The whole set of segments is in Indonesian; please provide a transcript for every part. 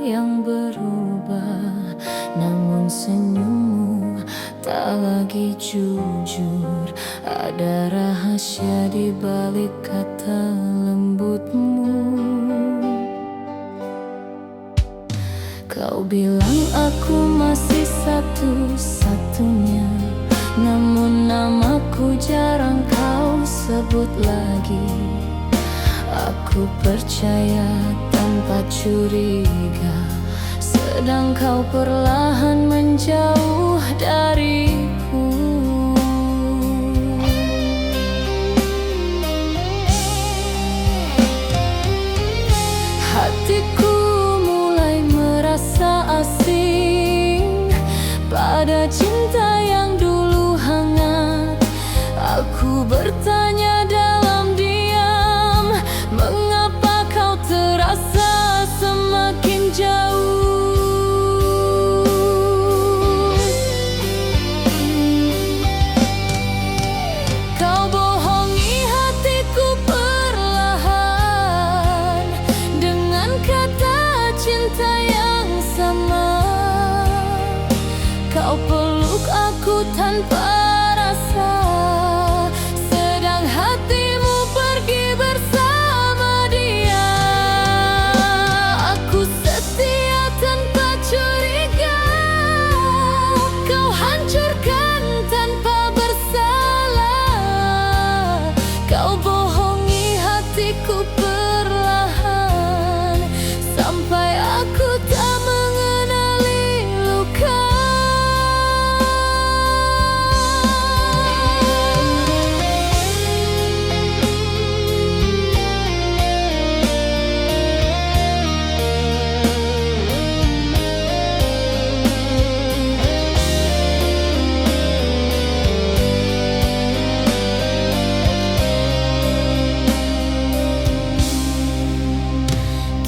yang berubah, namun senyummu tak lagi jujur. Ada rahasia di balik kata lembutmu. Kau bilang aku masih satu-satunya, namun namaku jarang kau sebut lagi. Aku percaya tanpa curiga, sedang kau perlahan menjauh dariku. Hatiku mulai merasa asing pada cinta yang dulu hangat. Aku bertanya dalam diam, mengapa kau terasa semakin jauh? Kau bohongi hatiku perlahan dengan kata cinta yang sama. Kau peluk aku tanpa rasa, sedang hatimu pergi bersama dia. Aku setia tanpa curiga, kau hancurkan tanpa bersalah. Kau bohongi hatiku perlahan sampai aku tak mengenali luka.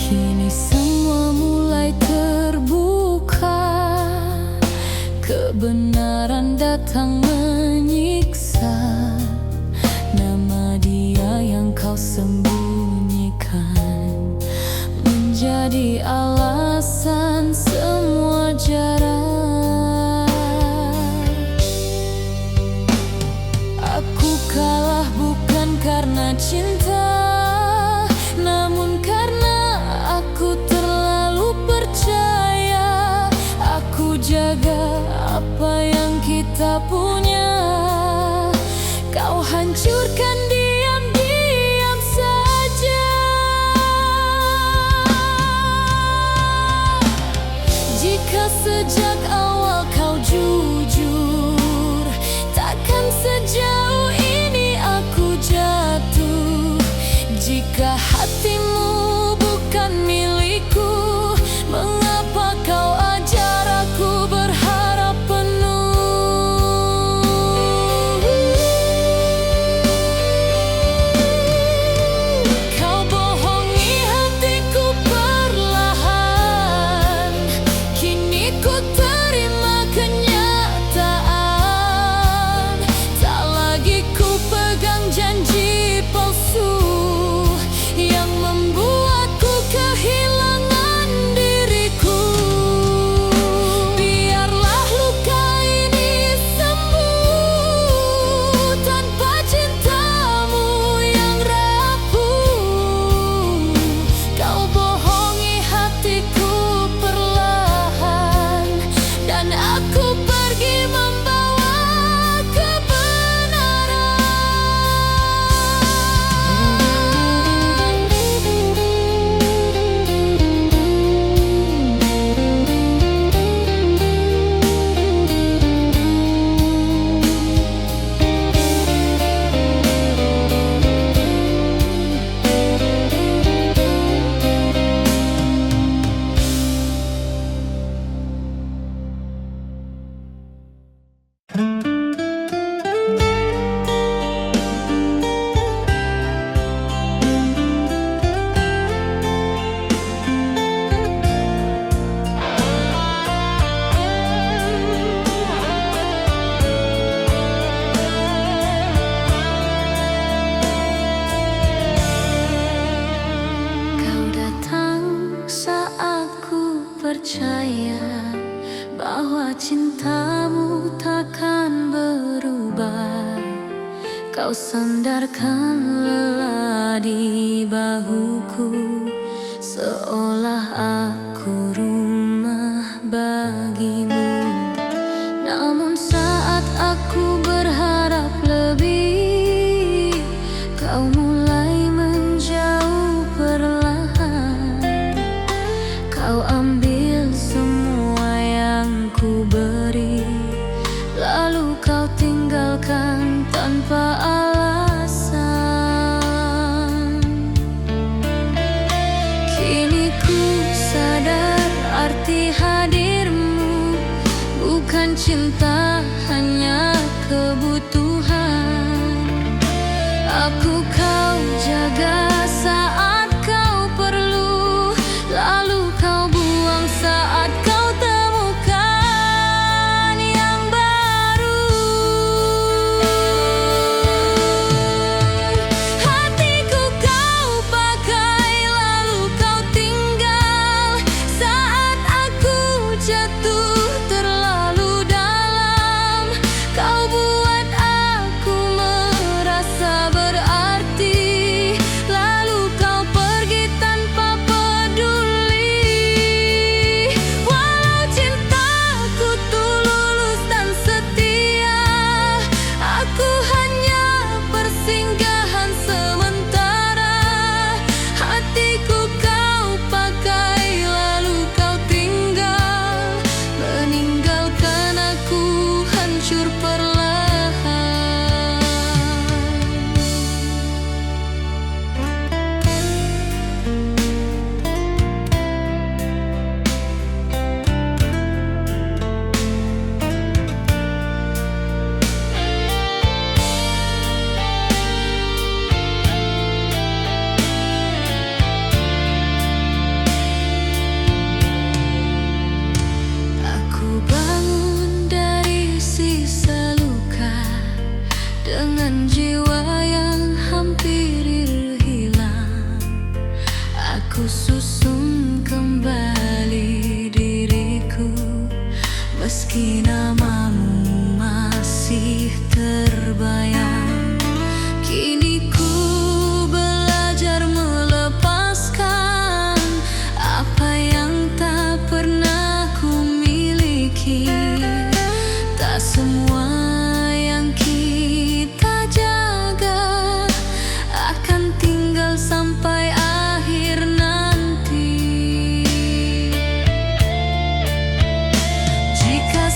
Kini semua mulai terbuka, kebenaran datang menyiksa. Nama dia yang kau sembunyikan menjadi alasan semua jarak. Aku kalah bukan karena cinta, namun karena aku terlalu percaya. Aku jaga apa yang kita punya, kau hancurkan diam-diam saja. Jika sejak awal kau jujur, takkan sejauh ini aku jatuh. Jika hatimu bukan milikku, mengapa kau ajar aku berharap penuh? Kau bohongi hatiku perlahan, kini ku terima kenyataan. Tak lagi ku pegang janji palsu yang membuatku kehilangan diriku. Biarlah luka ini sembuh tanpa cintamu yang rapuh. Kau bohongi hatiku perlahan, dan aku pergi membawa kebenaran. Kau datang saat ku percaya bahwa cintamu takkan berubah. Kau sandarkan lelah di bahuku, seolah aku rumah bagimu. Namun saat aku berharap lebih, kau mulai menjauh perlahan. Kau ambil semua yang ku beri, lalu kau tinggalkan tanpa alasan. Kini ku sadar arti hadirmu bukan cinta, hanya kebutuhan. Aku kau jaga saat kau perlu, lalu kau buang saat kau temukan yang baru. Hatiku kau pakai, lalu kau tinggal saat aku jatuh terlalu dalam. Kau buat aku merasa berarti, lalu kau pergi tanpa peduli. Walau cintaku tulus dan setia, aku hanya persinggahan sementara. Hatiku kau pakai, lalu kau tinggal, meninggalkan aku hancur perlahan. Aku bangun dari sisa luka, dengan jiwa yang hampir hilang. Aku susun kembali diriku, meski namamu masih terbayang. Kini ku belajar melepaskan apa yang tak pernah ku miliki. Tak semua yang kita jaga akan tinggal sampai akhir nanti. Jika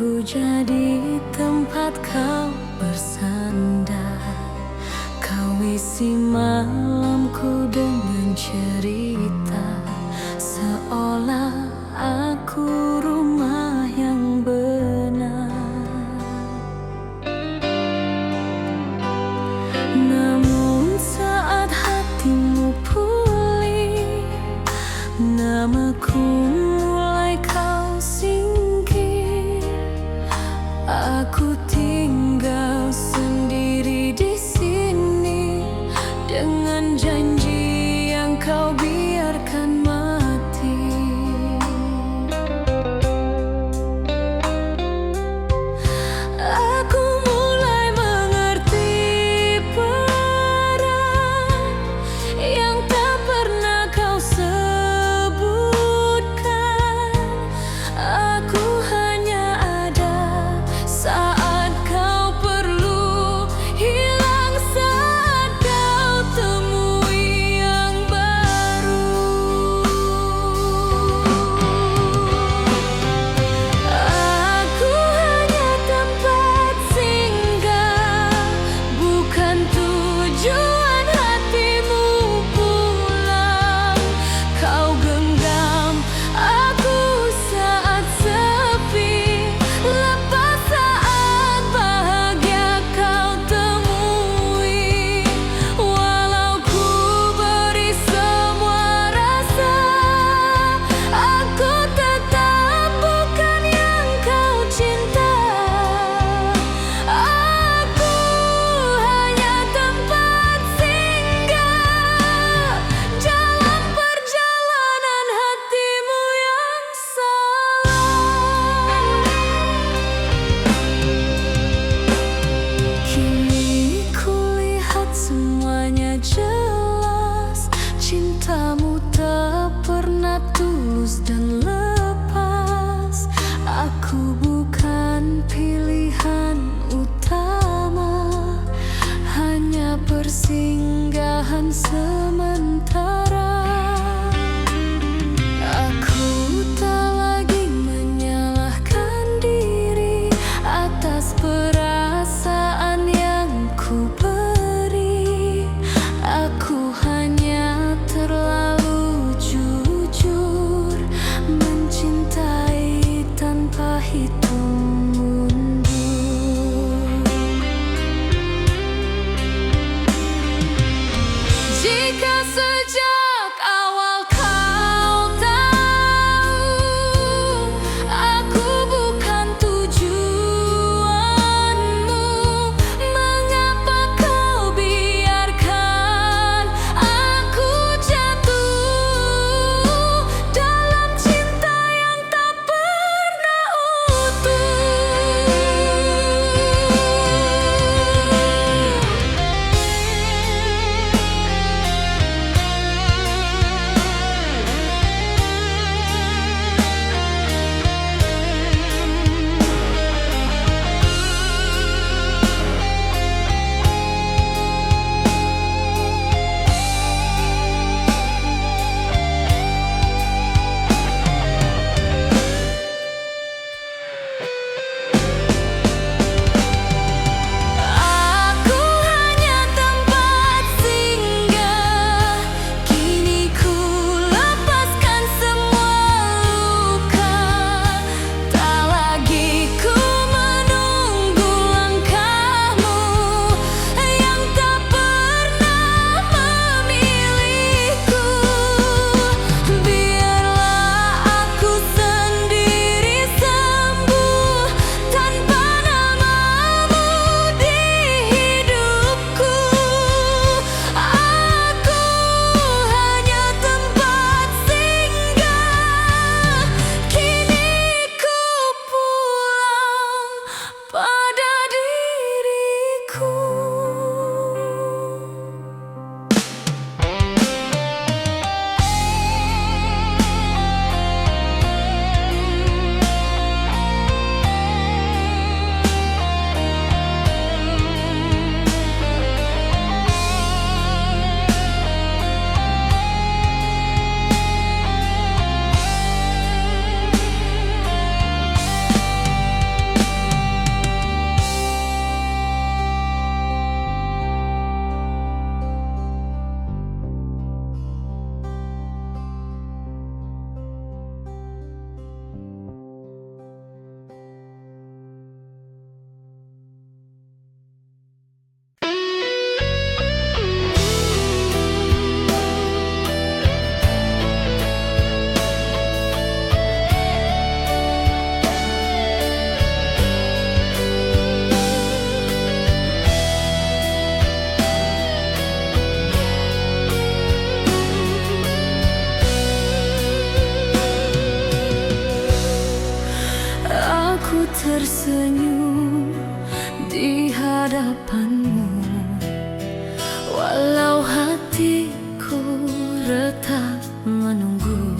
Ku jadi tempat kau bersandar, kau isi malamku dengan cerita, seolah aku rumah yang benar. Namun saat hatimu pulih, namaku mulai kau singkir. Aku tinggal sendiri di sini dengan janji yang kau biarkan mati. Aku mulai mengerti peran yang tak pernah kau sebutkan. Aku hanya ada saat kau perlu, hilang saat kau temui yang baru. Aku hanya tempat singgah, bukan tujuan hatimu pulang. Kau genggam aku saat sepi, lepas saat bahagia kau temui. Walau ku beri semua rasa, aku tetap bukan yang kau cinta. Aku hanya tempat singgah dalam perjalanan hatimu yang salah. Kini kulihat semuanya jelas, cintamu tak pernah tulus dan lepas. Aku bukan pilihan utama, hanya persinggahan sementara. Aku tak lagi menyalahkan diri atas perasaan yang ku beri. Aku hanya terlalu jujur, mencintai tanpa hitung mundur. Jika sejak awal kau tahu aku bukan tujuanmu, mengapa kau biarkan aku jatuh dalam cinta yang tak pernah utuh? Aku tersenyum di hadapanmu, walau hatiku retak menunggu.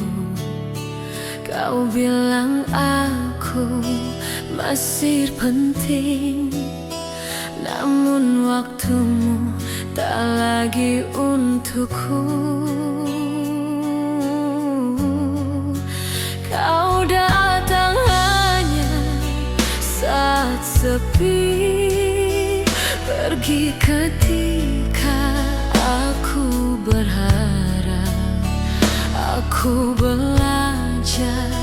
Kau bilang aku masih penting, namun waktumu tak lagi untukku. Kau datang hanya saat sepi, pergi ketika aku berharap. Aku belajar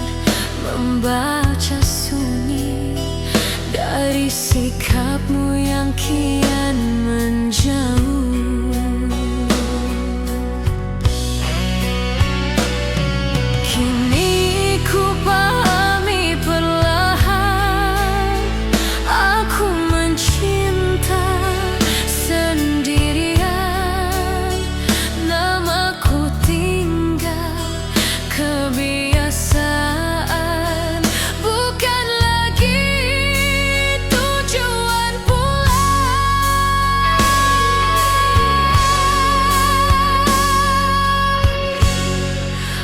membaca sunyi dari sikapmu yang kian menjauh. Kini ku pahami perlahan, aku mencinta sendirian. Namaku tinggal kebiasaan, bukan lagi tujuan pulang.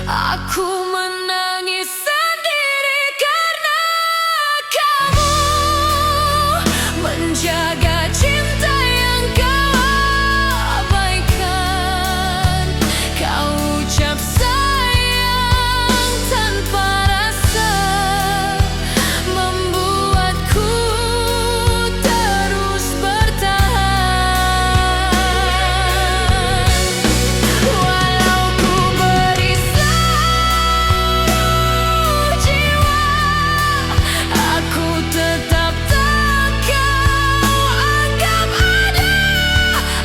Aku menangis sendiri karena kamu menjaga cinta yang kau abaikan. Kau ucap sayang tanpa rasa, membuatku terus bertahan. Walau ku beri seluruh jiwa, aku tetap tak kau anggap ada.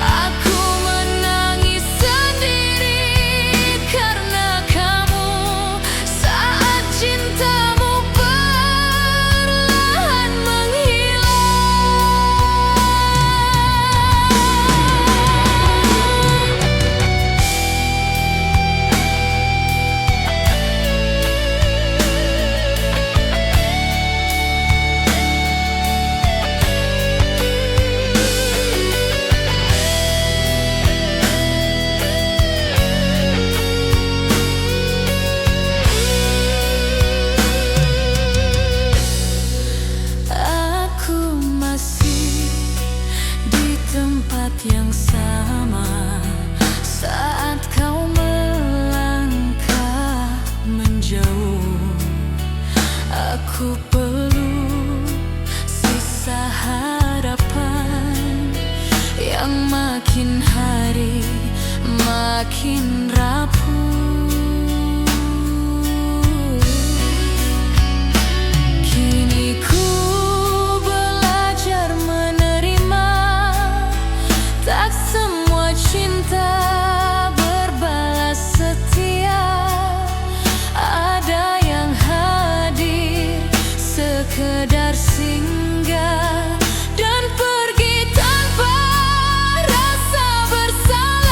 Aku menangis sendiri karena kamu, saat cintamu perlahan menghilang. Aku masih di tempat yang sama saat kau melangkah menjauh. Aku peluk sisa harapan yang makin hari makin rapuh. Kini ku belajar menerima, tak semua cinta berbalas setia. Ada yang hadir sekedar singgah dan pergi tanpa rasa bersalah.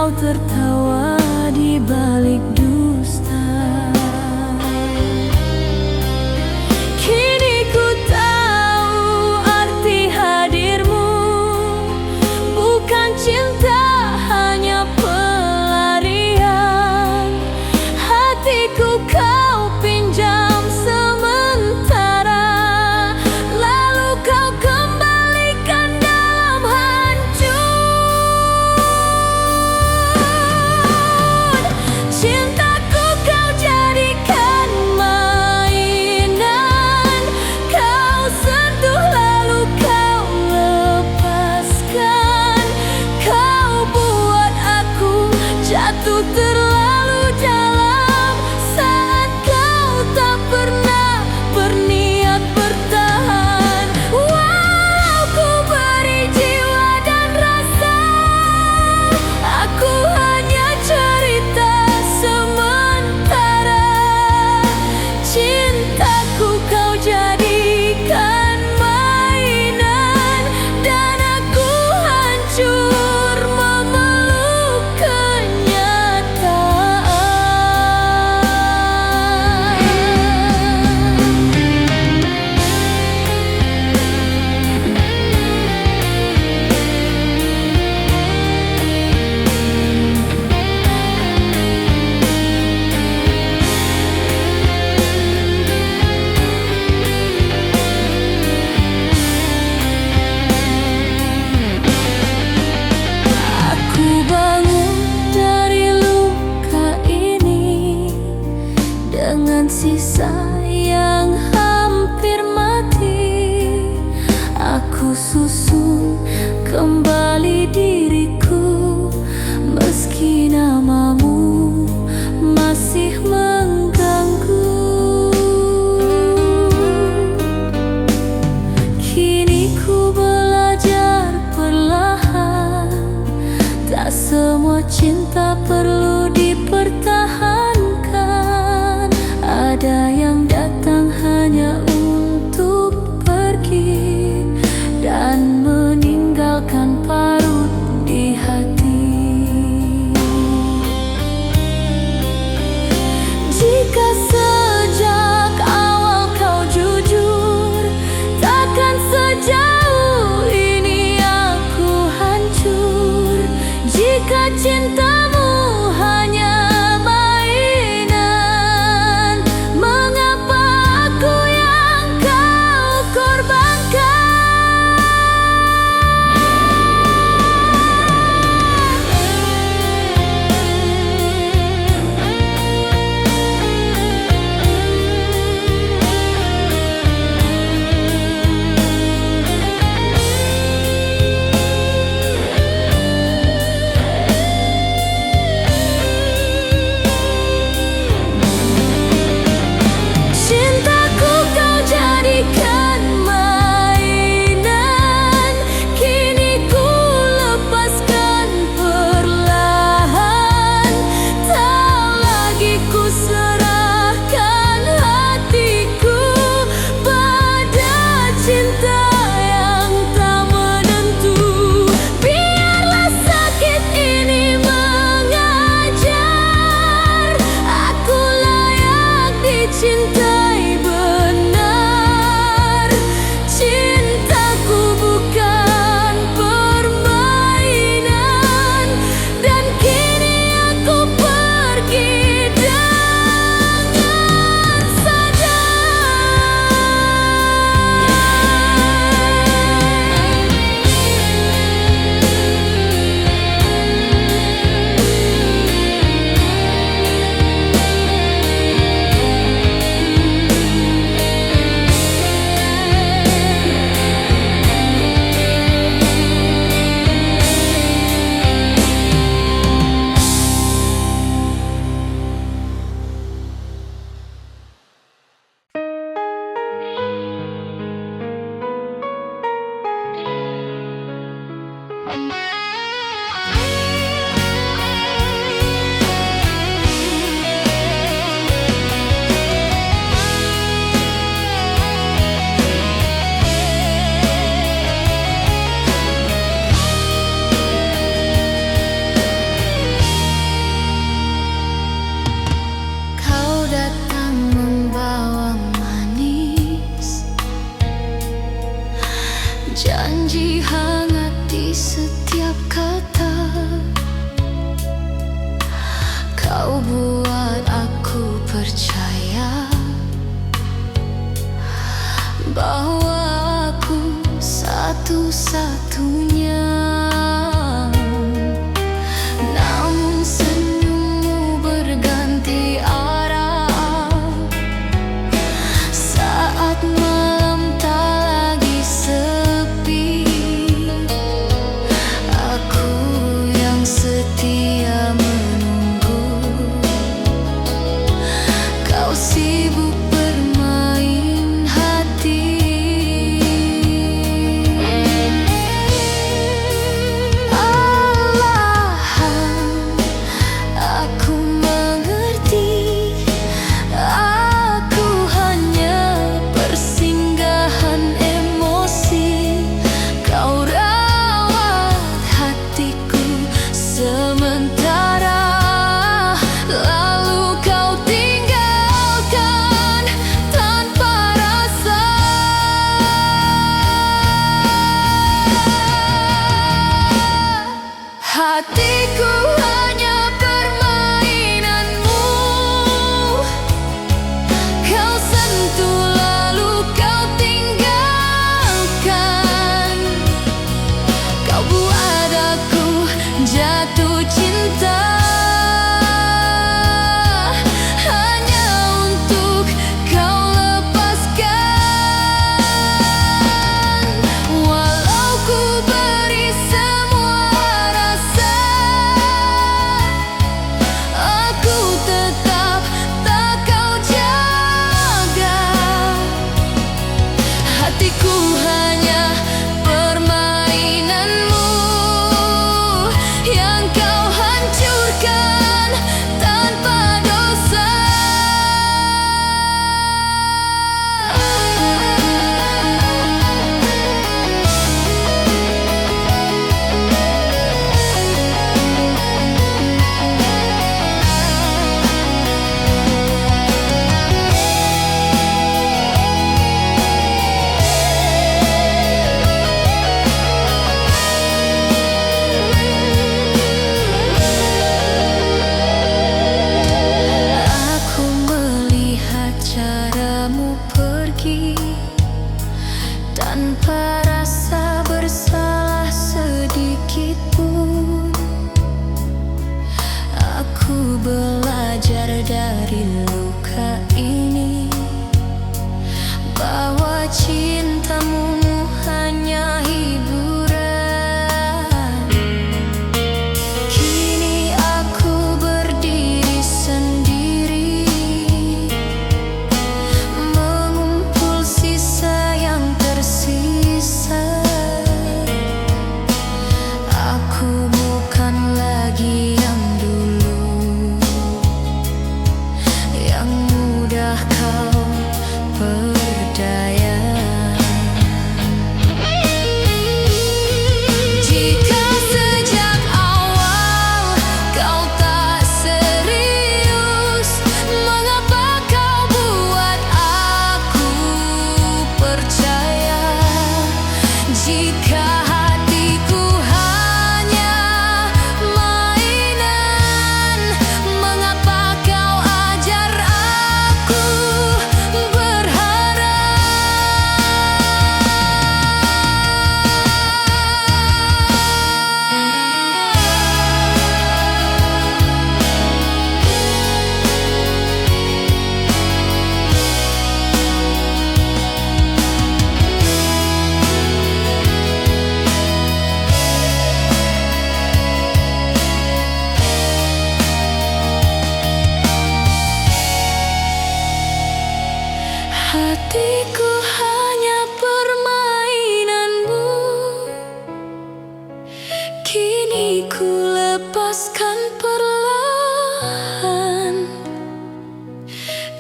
kau tertawa di balik dusta. Kini ku tahu arti hadirmu, bukan cinta hanya pelarian. Hatiku kau pinjam sementara, lalu kau kembalikan dalam hancur. Cintaku kau jadikan mainan, kau sentuh lalu kau lepaskan. Kau buat aku jatuh terlalu dalam saat kau tak pernah berniat bertahan. Walau ku beri jiwa dan rasa, aku hanya cerita sementara. Cintaku kau jadikan mainan, dan aku hancur memeluk kenyataan. Aku bangun dari luka ini dengan sisa yang hampir mati. Aku susun kembali diriku, meski namamu masih mengganggu. Kini ku belajar perlahan, tak semua cinta perlu dipertahankan. Ada yang datang hanya untuk pergi dan meninggalkan parut di hati. Jika sejak awal kau jujur, takkan sejauh ini aku hancur. Jika cintamu hanya mainan, mengapa aku yang kau korbankan? Cintaku kau jadikan mainan, kini ku lepaskan perlahan. Tak lagi ku serahkan hatiku pada cinta yang tak menentu. Biarlah sakit ini mengajar, aku layak dicintai benar. Cintaku bukan permainan, dan kini aku pergi dengan sadar. jatuh cinta hanya untuk kau lepaskan. Walau ku beri semua rasa, aku tetap tak kau jaga. Hatiku hanya permainanmu yang kau hancurkan tanpa dosa. Aku melihat caramu pergi tanpa rasa bersalah sedikit pun. Aku belajar dari luka ini bahwa cintamu hanya hiburan. Kini aku berdiri sendiri, mengumpul sisa yang tersisa. Aku bukan lagi yang dulu, yang mudah kau berdaya. Jika sejak awal kau tak serius, mengapa kau buat aku percaya? Jika hatiku hanya mainan, mengapa kau ajar aku berharap? Hatiku hanya permainanmu, kini ku lepaskan perlahan.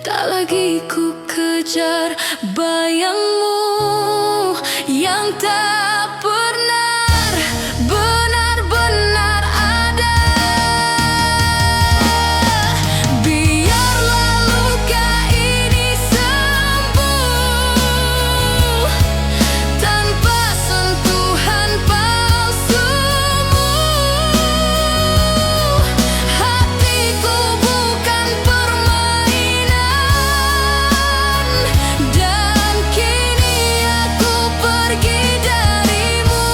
Tak lagi ku kejar bayangmu yang tak pernah benar-benar ada. Biarlah luka ini sembuh tanpa sentuhan palsumu. Hatiku bukan permainan, dan kini aku pergi darimu.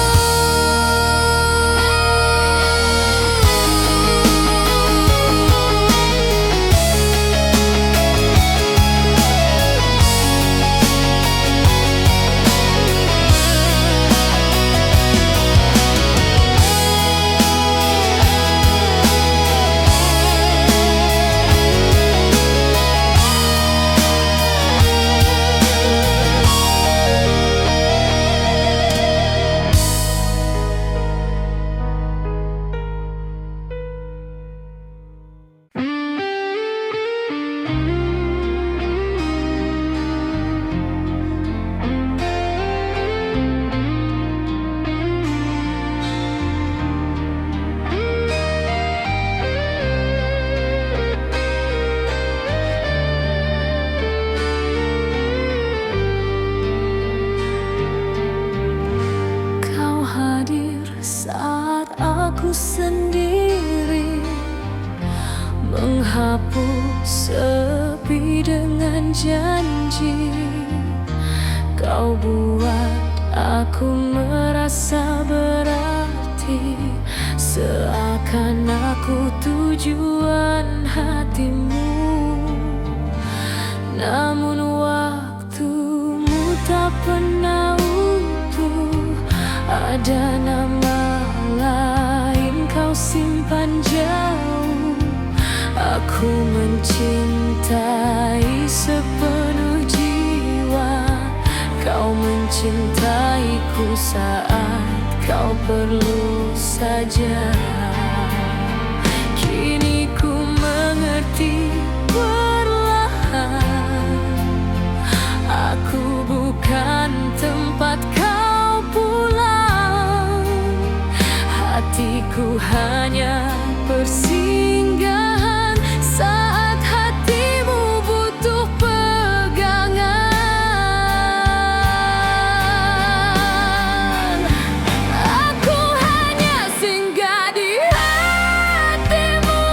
menghapus sepi dengan janji. Kau buat aku merasa berarti, seakan Bukan aku tujuan hatimu, namun waktumu tak pernah utuh. Ada nama lain kau simpan jauh. Aku mencintai sepenuh jiwa. Kau mencintaiku saat kau perlu saja. Kini ku mengerti perlahan, aku bukan tempat kau pulang. Hatiku hanya persinggahan saat hatimu butuh pegangan. Aku hanya singgah di hatimu,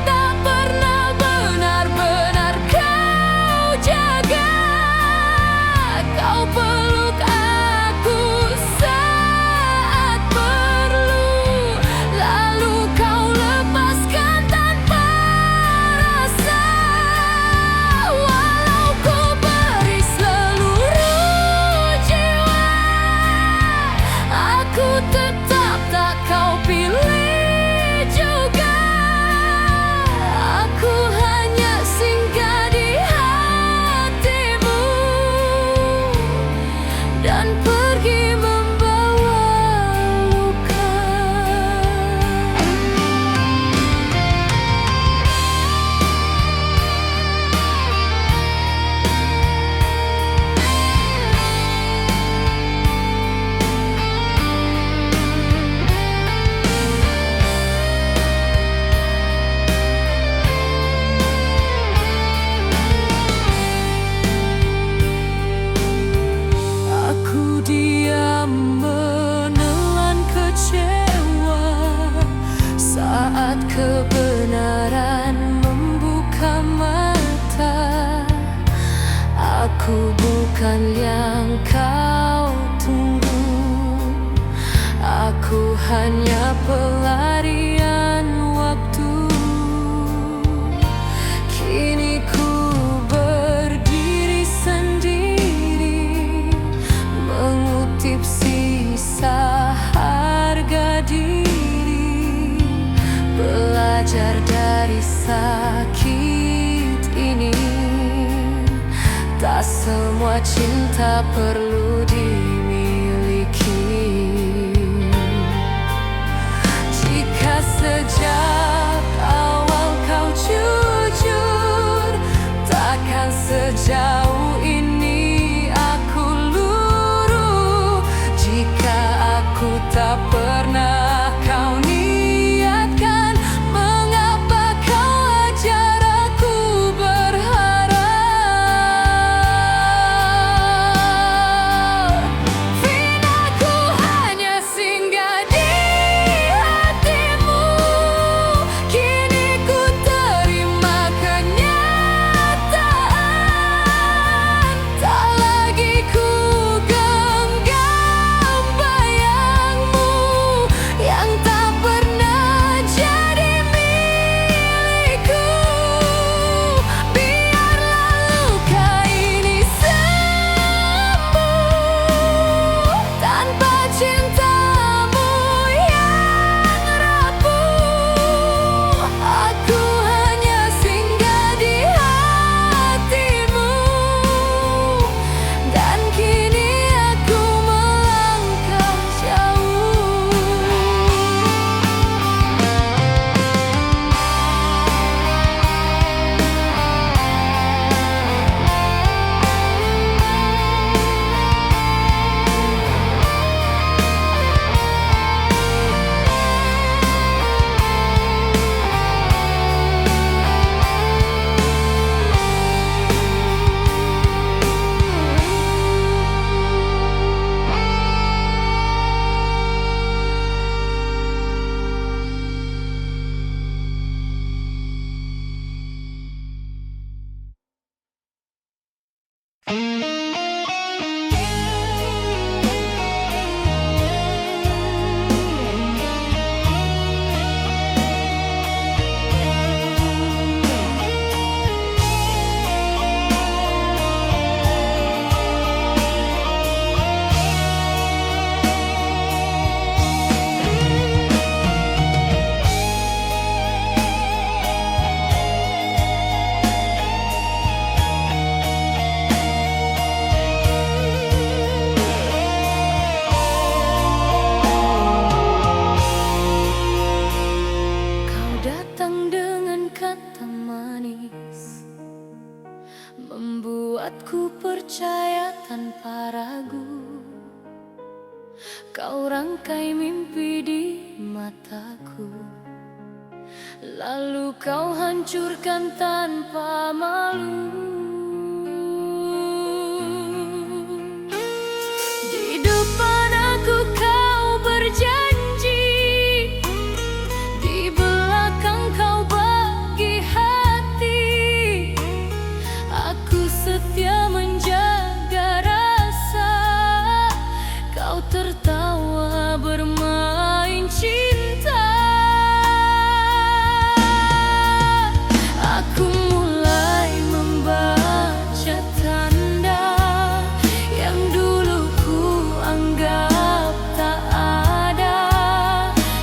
tak pernah benar-benar kau jaga. Kau peluk aku saat perlu, lalu kau lepaskan tanpa rasa. Walau ku beri seluruh jiwa, aku tetap tak kau pilih juga. Aku hanya singgah di hatimu dan pergi membawa luka. Aku diam menelan kecewa saat kebenaran membuka mata. Aku bukan yang kau tunggu, aku hanya pelarian waktu. Kini ku berdiri sendiri, mengutip sisa harga diri, belajar dari sakit ini. Tak semua cinta perlu dimiliki. Jika sejak awal kau jujur, takkan sejauh ini aku luruh. Jika aku tak pernah kau niatkan, mengapa kau ajar aku berharap? Kau rangkai mimpi di mataku, lalu kau hancurkan tanpa malu. Di depan aku kau berjanji, di belakang kau bagi hati. Aku setia menjaga rasa, kau tertawa bermain cinta. Aku mulai membaca tanda yang dulu ku anggap tak ada.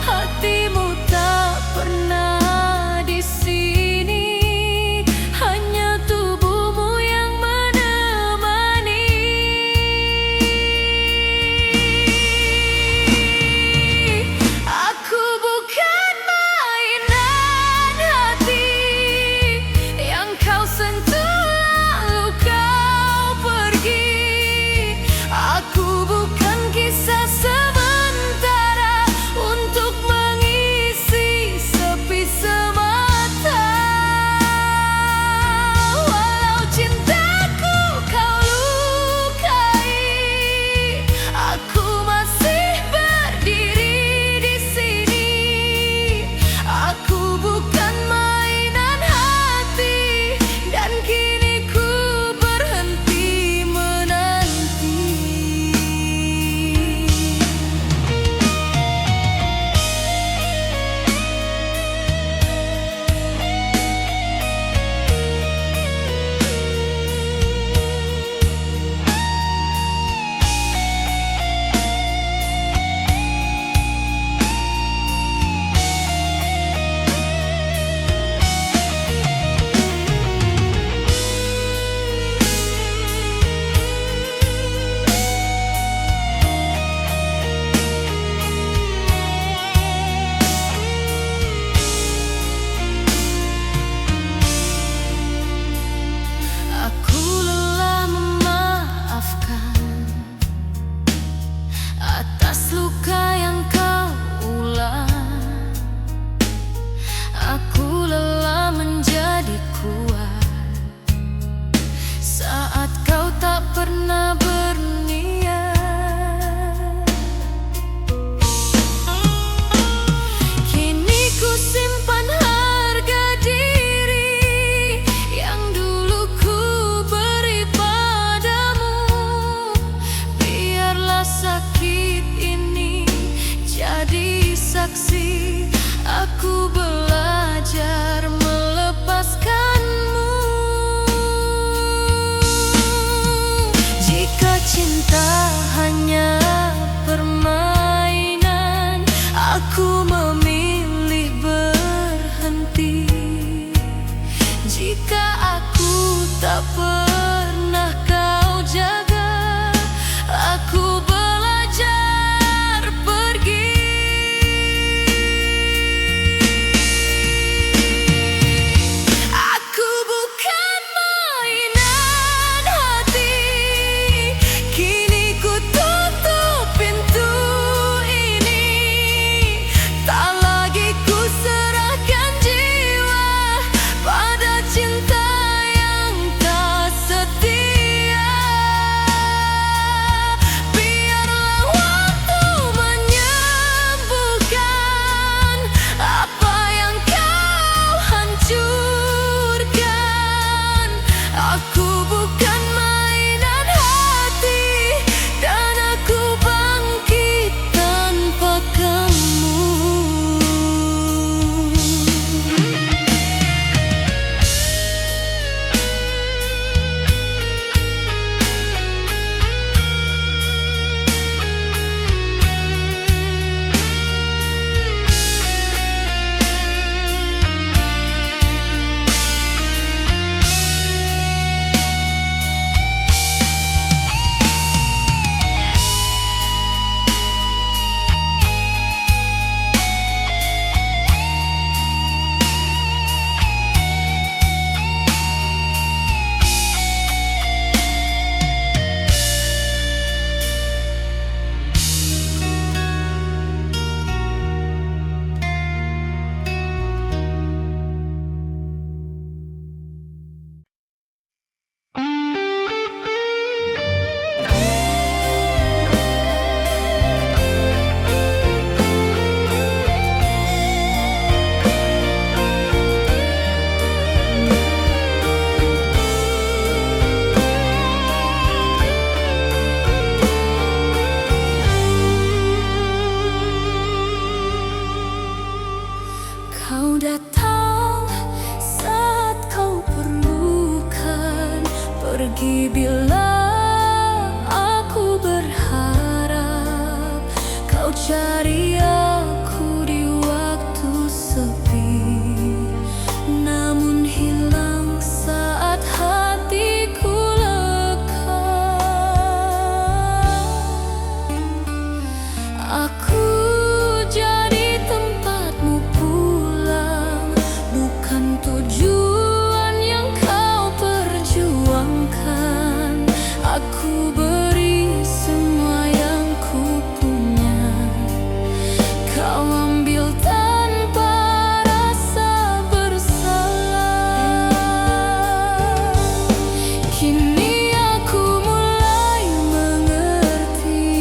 Hatimu tak pernah di sini, hanya tubuhmu yang menemani. Aku bukan mainan hati yang kau sentuh lalu kau pergi. Aku bukan kisah sementara untuk mengisi sepi semata. Walau cintaku kau lukai, aku masih berdiri di sini. Aku bukan mainan hati, dan kini ku berhenti menanti. Aku lelah memaafkan atas luka yang kau ulang. Aku lelah menjadi kuat saat kau tak pernah berniat. Kini ku simpan harga diri yang dulu ku beri padamu. Biarlah sakit ini jadi saksi, aku belajar melepaskanmu. Jika cinta hanya permainan, aku memilih berhenti. Jika aku tak pernah kau jaga, aku belajar pergi. Aku bukan mainan hati, kini ku tutup pintu ini. Tak lagi ku serahkan jiwa pada cinta yang tak datang saat kau perlukan, pergi bila aku berharap. Kau cari aku di waktu sepi, namun hilang saat hatiku lekang. Aku jadi tempatmu pulang, bukan tujuan yang kau perjuangkan. Aku beri semua yang ku punya, kau ambil tanpa rasa bersalah. Kini aku mulai mengerti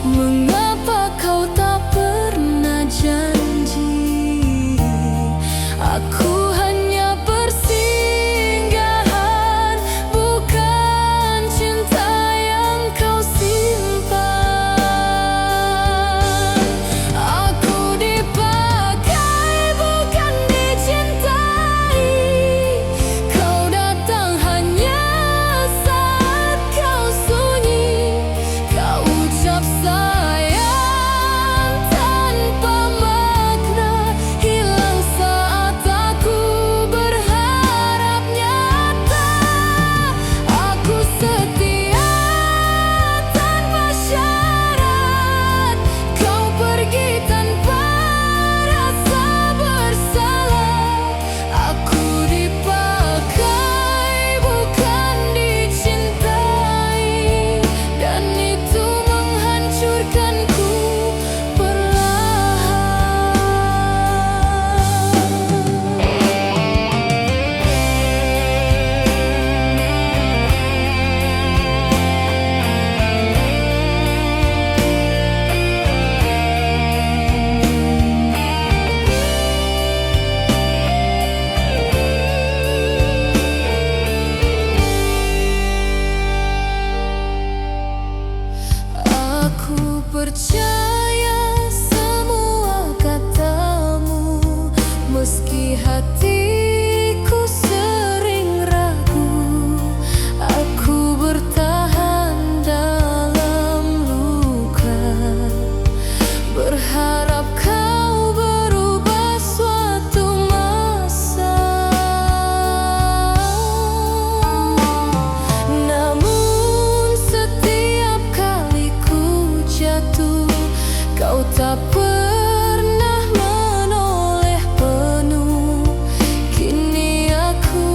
mengapa kau tak pernah janji. Aku hanya persinggahan, bukan cinta yang kau simpan. Aku dipakai, bukan dicintai. Kau datang hanya saat kau sunyi. Kau ucap sayang tanpa makna, hilang saat aku berharap nyata. Aku setia tanpa syarat, kau pergi tanpa rasa bersalah. Aku dipakai, bukan dicintai, dan itu menghancurkanku Aku percaya semua katamu, meski hatiku sering ragu. Aku bertahan dalam luka, berharap kau berubah suatu masa. Namun setiap kali ku jatuh, kau tak pernah menoleh penuh. Kini aku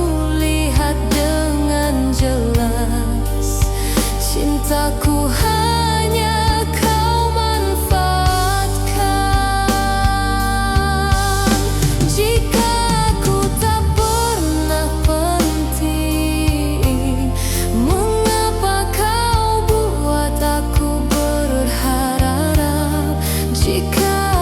lihat dengan jelas, cintaku hanya kau manfaatkan. Jika aku tak pernah penting, mengapa kau buat aku berharap? Jika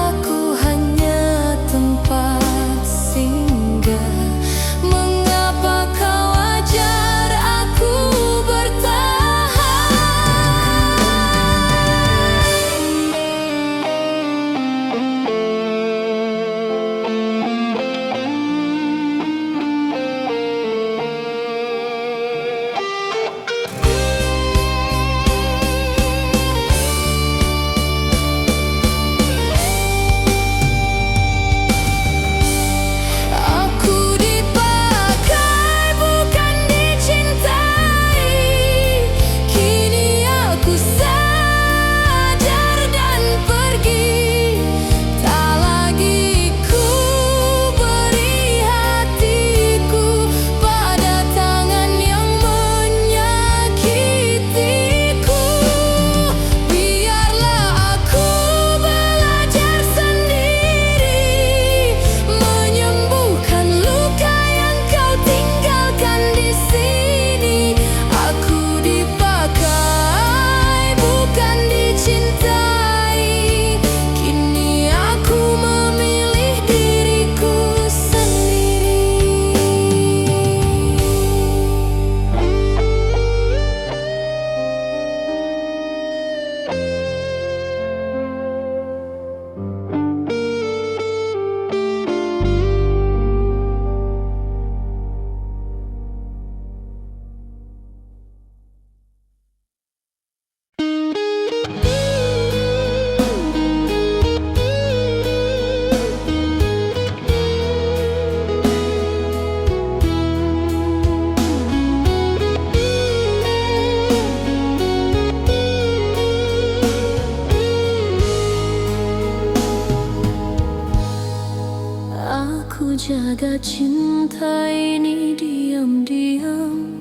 menjaga cinta ini diam-diam.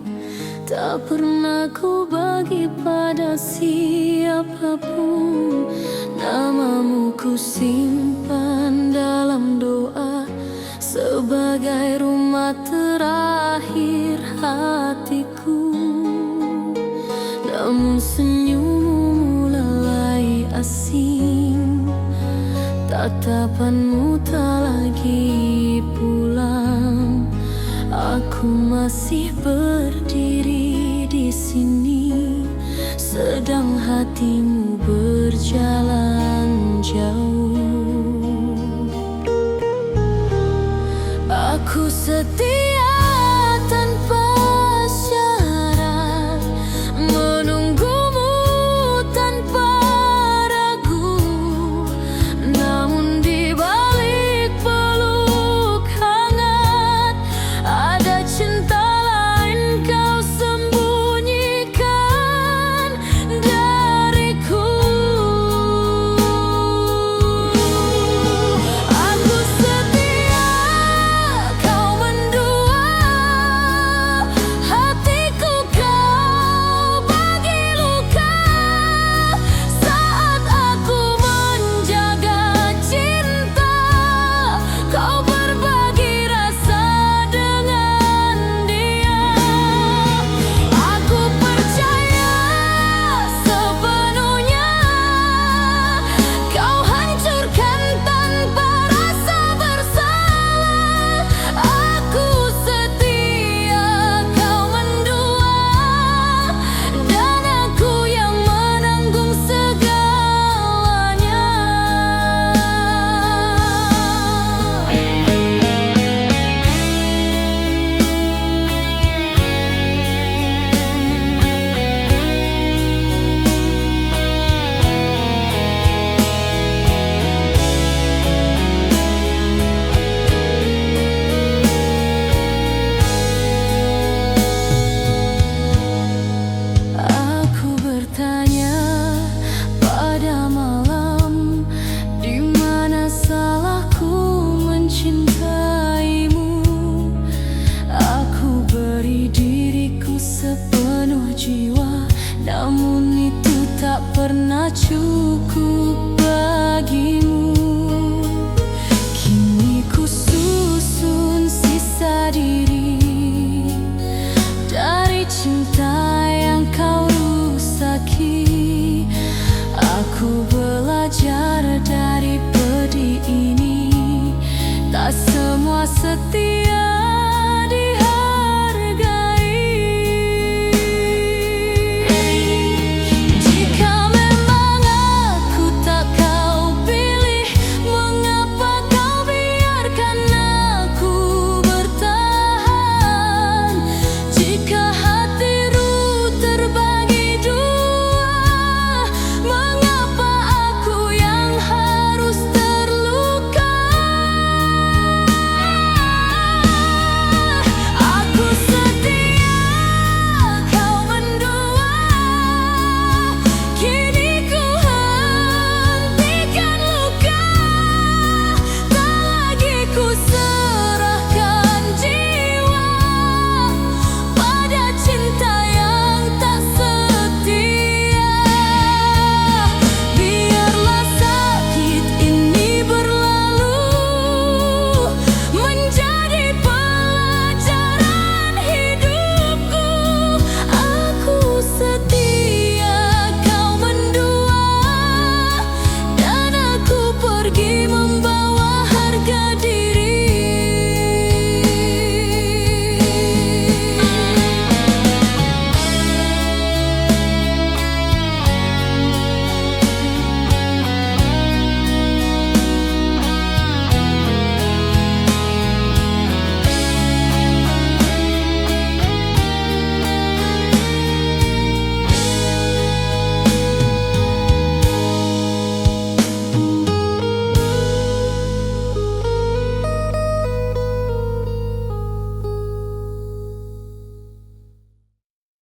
Tak pernah ku bagi pada siapapun. Namamu ku simpan dalam doa sebagai rumah terakhir hatiku. Namun senyummu mulai asing, tatapanmu tak lagi pulang. Aku masih berdiri di sini, sedang hatimu berjalan jauh. Aku setia tanpa syarat, menunggumu tanpa ragu. Namun di balik peluk hangat, ada cinta lain kau sembunyikan dariku. Aku setia, kau mendua, hatiku kau bagi luka. Saat aku menjaga cinta, kau berbagi rasa dengan dia. Aku percaya sepenuhnya, kau hancurkan tanpa rasa bersalah. Aku setia, kau mendua, dan aku yang menanggung segalanya. Aku bertanya pada malam, di mana salahku mencintaimu? Aku beri diriku sepenuh jiwa, namun itu tak pernah cukup bagimu. Kini ku susun sisa diri dari cinta yang kau rusaki. Aku belajar dari pedih ini, tak semua